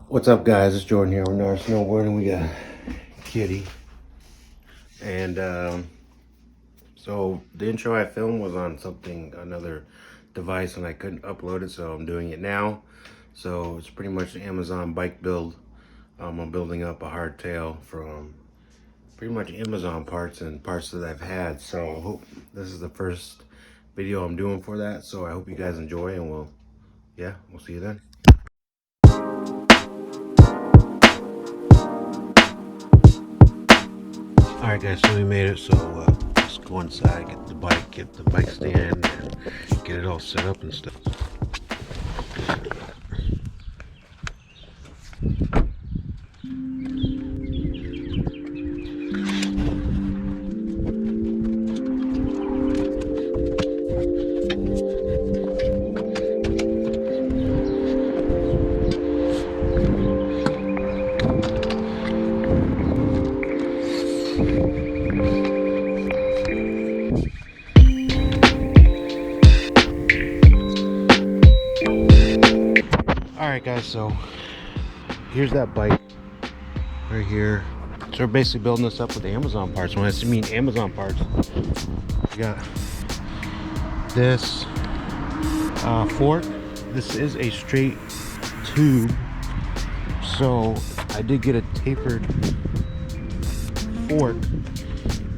What's up, guys? It's Jordan here with Gnar Snowboarding. We got Kitty. And so the intro I filmed was on another device, and I couldn't upload it, so I'm doing it now. So it's pretty much an Amazon bike build. I'm building up a hardtail from pretty much Amazon parts and parts that I've had. So I hope this is the first video I'm doing for that. So I hope you guys enjoy, and we'll see you then. Alright guys, so we made it, so let's go inside, get the bike stand, and get it all set up and stuff. Alright guys, so here's that bike right here. So we're basically building this up with Amazon parts. When I mean Amazon parts, we got this fork. This is a straight tube, so I did get a tapered fork,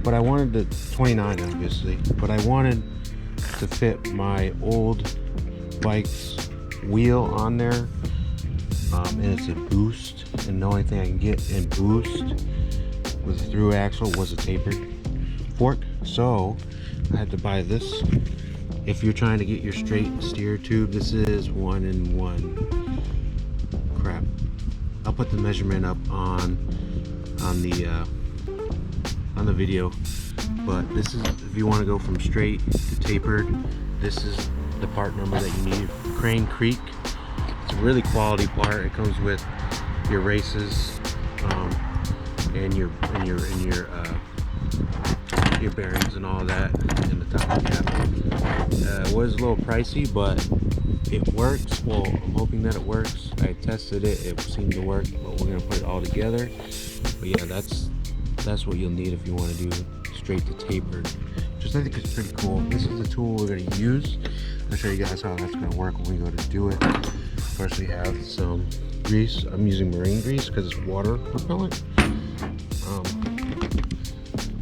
but I wanted the 29 obviously, but I wanted to fit my old bike's wheel on there, and it's a boost, and the only thing I can get in boost with a through axle was a tapered fork, so I had to buy this. If you're trying to get your straight steer tube, this is 1-in-1. Crap, I'll put the measurement up on the video, but this is if you want to go from straight to tapered. This is the part number that you need. Crane Creek. It's a really quality part. It comes with your races, and your bearings and all that in the top cap. It was a little pricey, but it works. Well, I'm hoping that it works. I tested it. It seemed to work, but we're gonna put it all together. But yeah, that's what you'll need if you want to do straight to tapered. Just I think it's pretty cool. This is the tool we're going to use. I'll show you guys how that's going to work when we go to do it. First, we have some grease. I'm using marine grease because it's water repellent.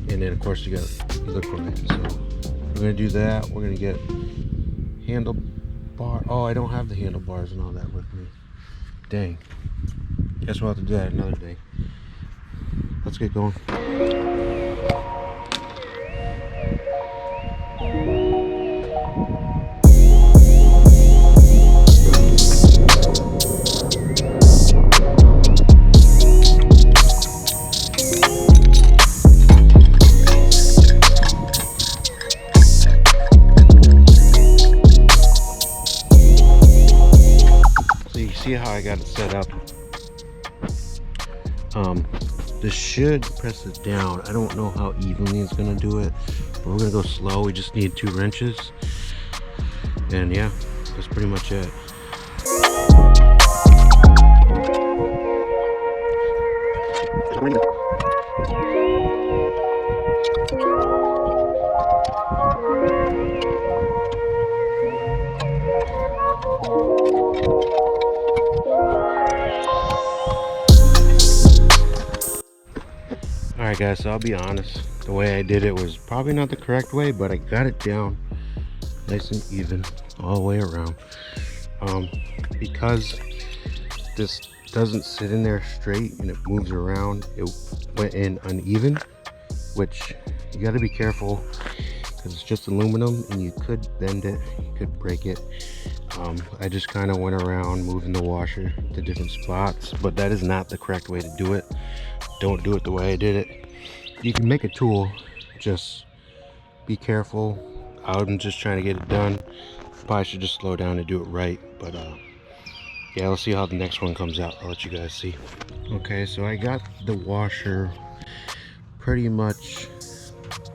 And then of course you look for it. So we're going to do that. We're going to get handlebar. Oh, I don't have the handlebars and all that with me. Dang. Guess we'll have to do that another day. Let's get going. So you see how I got it set up. This should press it down. I don't know how evenly it's gonna do it, but we're gonna go slow. We just need 2 wrenches, and yeah, that's pretty much it. Alright guys, so I'll be honest, the way I did it was probably not the correct way, but I got it down nice and even all the way around. Because this doesn't sit in there straight and it moves around, it went in uneven, which you got to be careful because it's just aluminum and you could bend it, you could break it. I just kind of went around moving the washer to different spots, but that is not the correct way to do it. Don't do it the way I did it. You can make a tool, just be careful. I'm just trying to get it done. Probably should just slow down and do it right, but yeah, let's see how the next one comes out. I'll let you guys see. Okay, so I got the washer pretty much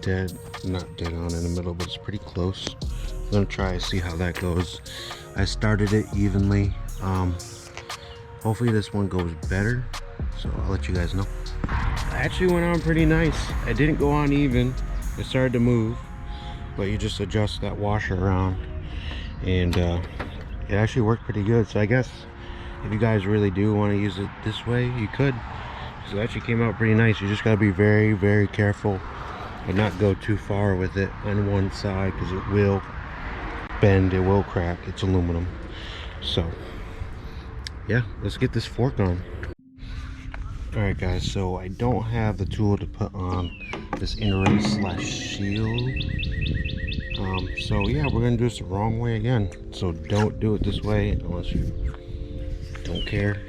dead, not dead on in the middle, but it's pretty close. I'm gonna try and see how that goes. I started it evenly. Hopefully this one goes better, so I'll let you guys know. It actually went on pretty nice. It didn't go on even. It started to move, but you just adjust that washer around, and it actually worked pretty good. So I guess if you guys really do want to use it this way, you could. So it actually came out pretty nice. You just got to be very, very careful and not go too far with it on one side, because it will bend, it will crack. It's aluminum. So yeah, let's get this fork on. All right guys, so I don't have the tool to put on this inner race slash shield. So yeah, we're gonna do this the wrong way again. So don't do it this way unless you don't care.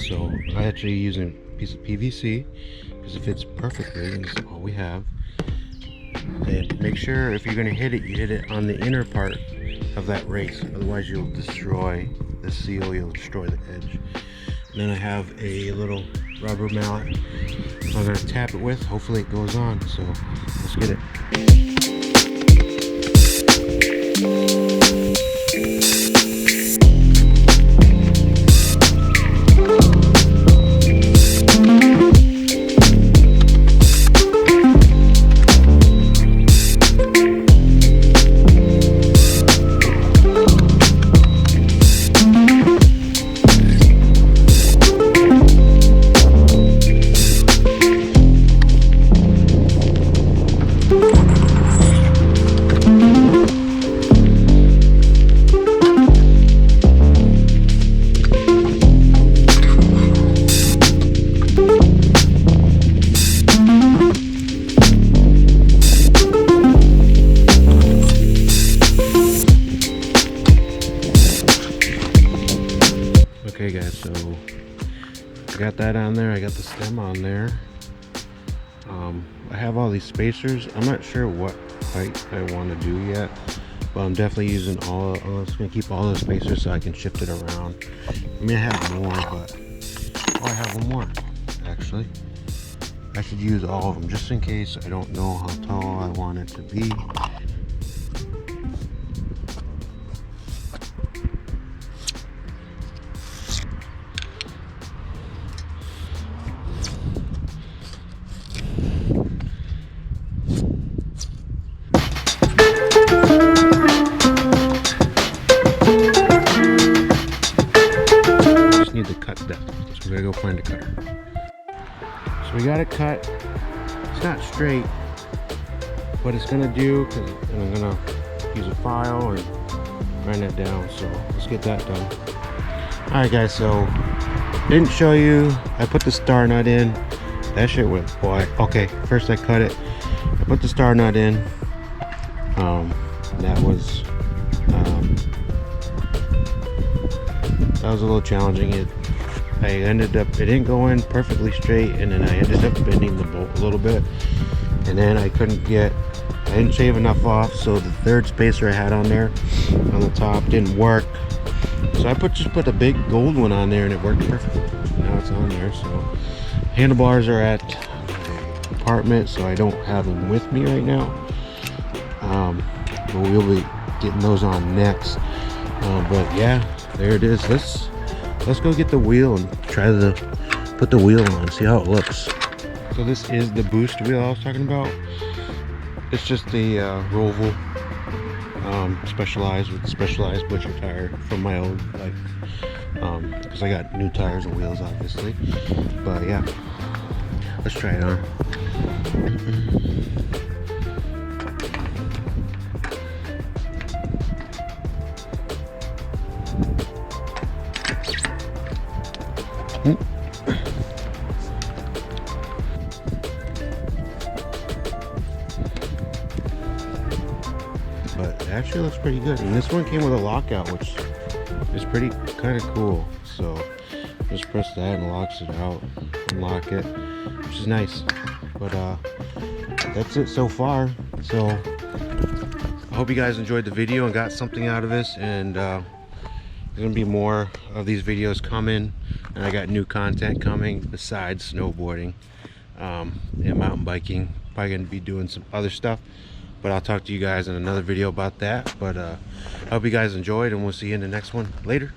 So I actually using a piece of PVC because it fits perfectly, and this is all we have. And make sure if you're gonna hit it, you hit it on the inner part of that race. Otherwise you'll destroy the seal, you'll destroy the edge. And then I have a little rubber mallet I'm gonna tap it with. Hopefully it goes on, so let's get it. Okay guys, so I got that on there. I got the stem on there. I have all these spacers. I'm not sure what height I want to do yet, but I'm definitely using all. I'm just gonna keep all the spacers so I can shift it around. I mean, I have more, but I have one more actually. I should use all of them just in case I don't know how tall I want it to be. Need to cut that, so we gotta go find a cutter. So we got it cut. It's not straight, but it's gonna do, because I'm gonna use a file and grind that down. So let's get that done. All right guys, so didn't show you, I put the star nut in. That shit went, boy. Okay, first I cut it, I put the star nut in. That was a little challenging. It didn't go in perfectly straight, and then I ended up bending the bolt a little bit, and then I didn't shave enough off, so the third spacer I had on there on the top didn't work. So I just put a big gold one on there, and it worked perfectly. Now it's on there. So handlebars are at my apartment, so I don't have them with me right now, but we'll be getting those on next. But yeah, there it is. Let's go get the wheel and try to put the wheel on, see how it looks. So this is the boost wheel I was talking about. It's just the Roval specialized with specialized butcher tire from my old life, because I got new tires and wheels obviously. But yeah, let's try it on. But it actually looks pretty good, and this one came with a lockout, which is pretty kind of cool. So just press that and it locks it out, unlock it, which is nice. But that's it so far. So I hope you guys enjoyed the video and got something out of this, and there's gonna be more of these videos coming, and I got new content coming besides snowboarding and mountain biking. Probably gonna be doing some other stuff, but I'll talk to you guys in another video about that. But I hope you guys enjoyed, and we'll see you in the next one later.